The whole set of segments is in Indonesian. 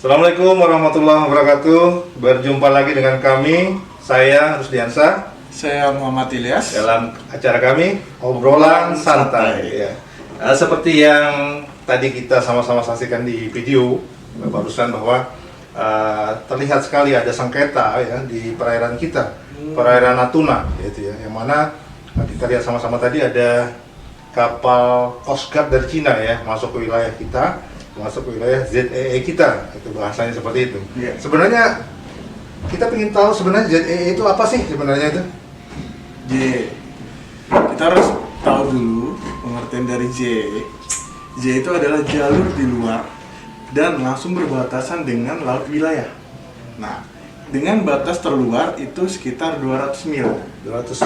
Assalamualaikum warahmatullahi wabarakatuh. Berjumpa lagi dengan kami, saya Rusdiansa. Saya Muhammad Ilyas. Dalam acara kami, Obrolan Santai. Ya. Seperti yang tadi kita sama-sama saksikan di video barusan bahwa terlihat sekali ada sengketa ya di perairan kita, perairan Natuna, yaitu ya, yang mana kita lihat sama-sama tadi ada kapal Coast Guard dari Cina ya masuk ke wilayah kita, masuk ke wilayah ZEE kita, itu bahasanya seperti itu. Yeah. Sebenarnya kita ingin tahu sebenarnya ZEE itu apa sih sebenarnya itu? J. Kita harus tahu dulu pengertian dari J. J itu adalah jalur di luar dan langsung berbatasan dengan laut wilayah. Nah, dengan batas terluar itu sekitar 200 mil. 200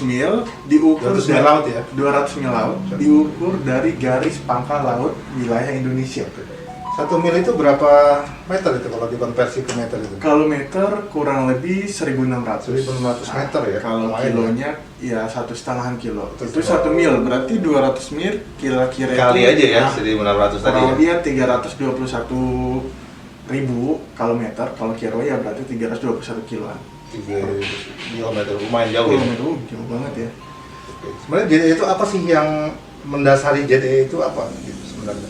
mil diukur 200 mil laut ya? 200 mil laut diukur dari garis pangkal laut wilayah Indonesia. 1 mil itu berapa meter itu kalau dikonversi ke meter itu? Kalau meter kurang lebih 1.600. 1.600 meter ya? Kalau Lumayan kilonya ya 1,5 kilo. Itu 1 1,5 mil, berarti 200 mil kira-kira Kali itu, aja ya, nah, 1.600 tadi kurang ya? lebih 321.000 kalau meter, kalau kilo ya berarti 321 kiloan. 3 kilometer, lumayan jauh ya? Jauh banget ya. Oke. Sebenarnya ZEE itu apa sih yang mendasari ZEE itu apa gitu sebenarnya?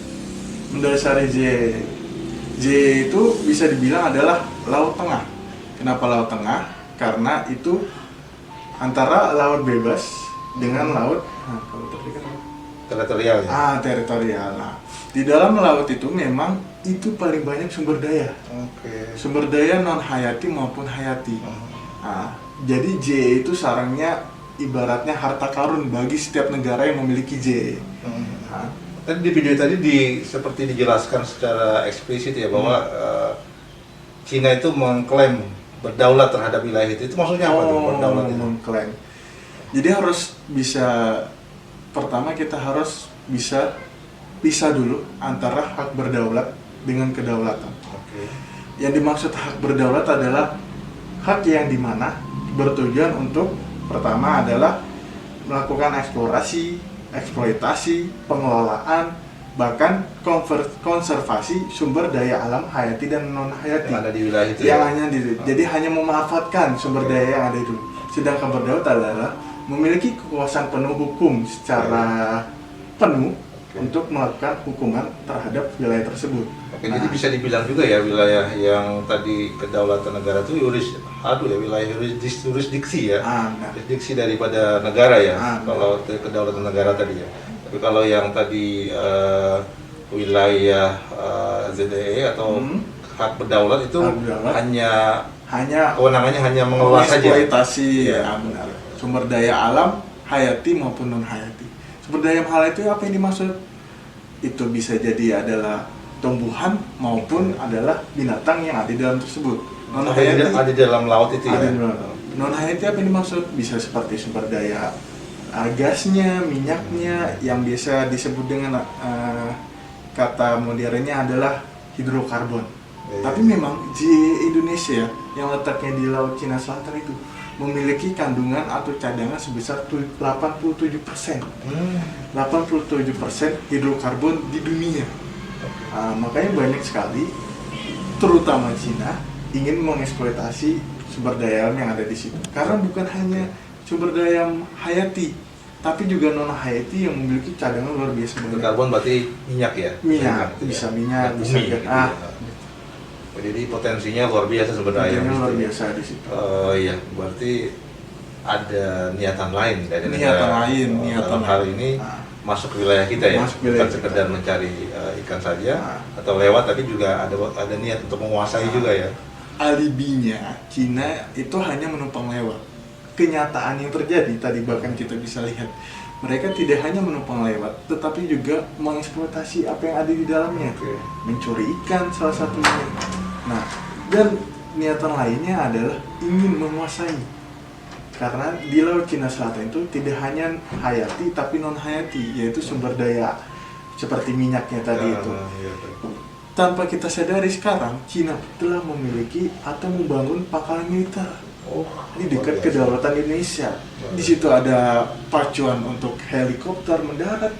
Mendasari J. J itu bisa dibilang adalah laut tengah. Kenapa laut tengah? Karena itu antara laut bebas dengan laut, nah, kalau terdekat apa? Teritorial ya? Teritorial. Nah, di dalam laut itu memang itu paling banyak sumber daya. Oke. Sumber daya non hayati maupun hayati. Nah, jadi J itu sarangnya ibaratnya harta karun bagi setiap negara yang memiliki J. Nah, Tadi di video tadi seperti dijelaskan secara eksplisit ya bahwa Cina itu mengklaim berdaulat terhadap wilayah itu. Itu maksudnya apa tuh berdaulat itu? mengklaim. Jadi harus bisa, pertama kita harus bisa pisah dulu antara hak berdaulat dengan kedaulatan. Oke. Yang dimaksud hak berdaulat adalah hak yang dimana bertujuan untuk pertama adalah melakukan eksplorasi, eksploitasi, pengelolaan, bahkan konservasi sumber daya alam hayati dan non hayati Yang ada di wilayah itu yang ya? hanya jadi hanya memanfaatkan sumber daya yang ada itu. Sedangkan berdaulat adalah memiliki kekuasaan penuh hukum secara penuh untuk melakukan hukuman terhadap wilayah tersebut. Oke, jadi bisa dibilang juga ya wilayah yang tadi kedaulatan negara itu wilayah jurisdiksi ya, Benar. jurisdiksi daripada negara ya. Benar. Kalau kedaulatan negara tadi ya. Tapi kalau yang tadi wilayah ZEE atau hak berdaulat itu Hak berdaulat. hanya kewenangannya hanya mengelola saja. eksploitasi Ya. benar. Sumber daya alam hayati maupun non hayati. Sumber daya hayati itu apa yang dimaksud? Itu bisa jadi adalah tumbuhan maupun adalah binatang yang ada di dalam tersebut. Non hayati Ada di dalam laut itu ya. non hayati apa yang dimaksud? Bisa seperti sumber daya gasnya, minyaknya, yang biasa disebut dengan kata modernnya adalah hidrokarbon. Ya. Tapi memang di Indonesia yang letaknya di Laut Cina Selatan itu memiliki kandungan atau cadangan sebesar 87%. 87% hidrokarbon di dunia. Makanya banyak sekali, terutama Cina, ingin mengeksploitasi sumber daya alam yang ada di situ. Karena bukan hanya sumber daya hayati, tapi juga non hayati yang memiliki cadangan luar biasa. Karbon berarti minyak ya? Minyak, bisa minyak, bisa bumi, gitu ya. gas. Jadi potensinya luar biasa sebenarnya. Cadangan luar biasa di situ. Oh iya, berarti ada niatan lain dari Niatan negara. lain, Dalam hal ini masuk ke wilayah kita ya, Masuk ke wilayah bukan sekedar kita. mencari ikan saja atau lewat, tapi juga ada niat untuk menguasai juga ya. Alibinya Cina itu hanya menumpang lewat. Kenyataan yang terjadi tadi bahkan kita bisa lihat, mereka tidak hanya menumpang lewat, tetapi juga mengeksploitasi apa yang ada di dalamnya. Oke. Mencuri ikan salah satunya. Nah, dan niatan lainnya adalah ingin menguasai. Karena di Laut Cina Selatan itu tidak hanya hayati tapi non hayati, yaitu sumber daya seperti minyaknya tadi itu. Iya. Tanpa kita sadari sekarang, Cina telah memiliki atau membangun pangkalan militer. Ini dekat kedaulatan Indonesia. Di situ ada pacuan untuk helikopter mendarat,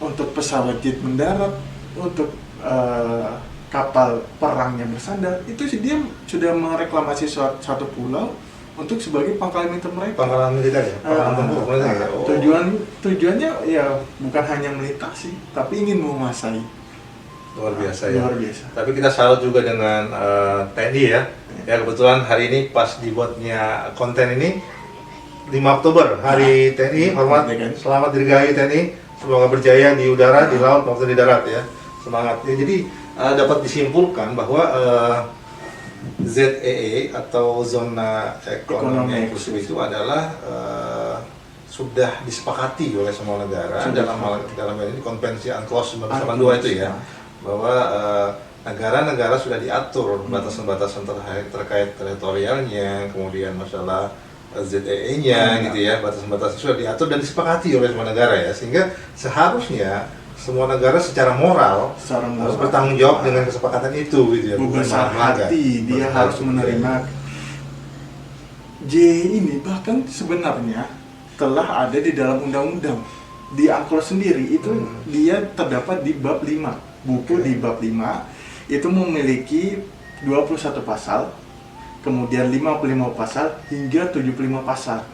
untuk pesawat jet mendarat, untuk kapal perangnya bersandar, itu sih dia sudah mereklamasi satu pulau untuk sebagai pangkalan militer mereka. Pangkalan militer ya, pangkalan tempur maksudnya ya. Oh. Tujuannya ya bukan hanya melintasi, tapi ingin menguasai. Luar biasa ya. Luar biasa. Tapi kita salut juga dengan TNI ya. Ya kebetulan hari ini pas dibuatnya konten ini 5 Oktober, Hari TNI, hormat, selamat dirgahayu TNI, semoga berjaya di udara, di laut maupun di darat ya. Semangat. Ya, jadi dapat disimpulkan bahwa ZEE atau zona ekonomi eksklusif itu adalah sudah disepakati oleh semua negara dalam ini konvensi UNCLOS 1982 itu ya, bahwa negara-negara sudah diatur batasan-batasan terkait teritorialnya, kemudian masalah ZEE-nya gitu ya, batasan-batasan sudah diatur dan disepakati oleh semua negara ya, sehingga seharusnya semua negara secara moral harus bertanggung jawab dengan kesepakatan itu gitu ya. Besar hati dia harus menerima. J ini bahkan sebenarnya telah ada di dalam undang-undang di UNCLOS sendiri itu dia terdapat di bab 5 buku di bab 5 itu memiliki 21 pasal, kemudian 55 pasal hingga 75 pasal.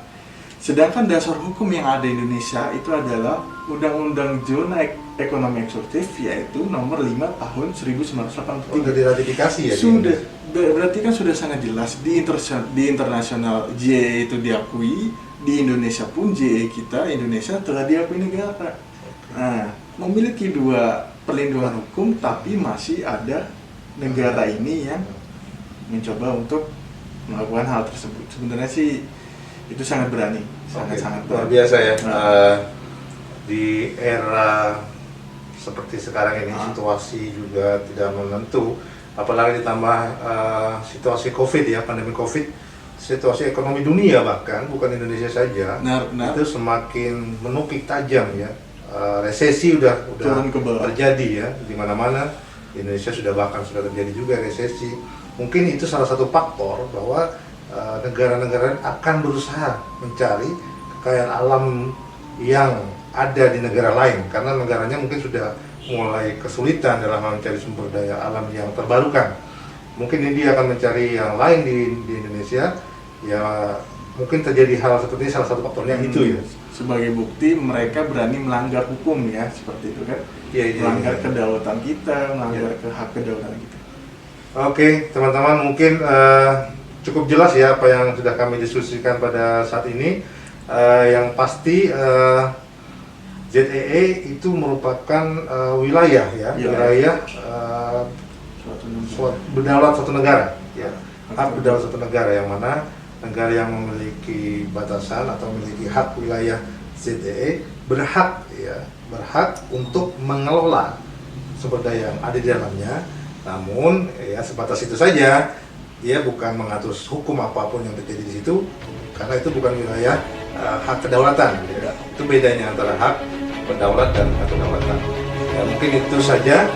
Sedangkan dasar hukum yang ada di Indonesia itu adalah Undang-Undang Zona Ekonomi Eksklusif, yaitu nomor 5 tahun 1983. Sudah diratifikasi ya? Sudah, berarti kan sudah sangat jelas di internasional JE itu diakui, di Indonesia pun JE kita Indonesia telah diakui negara. Nah, memiliki 2 perlindungan hukum, tapi masih ada negara ini yang mencoba untuk melakukan hal tersebut. Sebenarnya sih itu sangat berani, sangat luar biasa ya. Di era seperti sekarang ini situasi juga tidak menentu, apalagi ditambah situasi COVID ya, pandemi COVID, situasi ekonomi dunia bahkan bukan Indonesia saja, benar. Itu semakin menukik tajam ya. Resesi udah terjadi ya di mana-mana. Indonesia sudah terjadi juga resesi. Mungkin itu salah satu faktor bahwa negara-negara akan berusaha mencari kekayaan alam yang ada di negara lain, karena negaranya mungkin sudah mulai kesulitan dalam mencari sumber daya alam yang terbarukan. Mungkin India akan mencari yang lain di Indonesia. Ya mungkin terjadi hal seperti ini, salah satu faktornya itu ya. Sebagai bukti mereka berani melanggar hukum ya, seperti itu kan. Melanggar kedaulatan kita, melanggar hak kedaulatan kita. Oke, teman-teman, mungkin cukup jelas ya apa yang sudah kami diskusikan pada saat ini. Yang pasti ZEE itu merupakan wilayah ya, wilayah berdaulat suatu negara ya. Hak berdaulat suatu negara, yang mana negara yang memiliki batasan atau memiliki hak wilayah ZEE berhak untuk mengelola sumber daya yang ada di dalamnya. Namun ya sebatas itu saja, dia bukan mengatur hukum apapun yang terjadi di situ, karena itu bukan wilayah hak kedaulatan ya. Itu bedanya antara hak berdaulat dan hak kedaulatan ya. Mungkin itu saja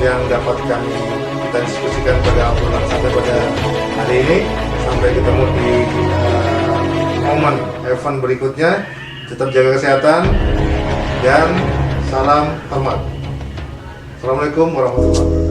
yang dapat kita diskusikan pada obrolan sampai pada hari ini. Sampai ketemu di momen event berikutnya. Tetap jaga kesehatan dan salam hormat. Assalamualaikum warahmatullahi wabarakatuh.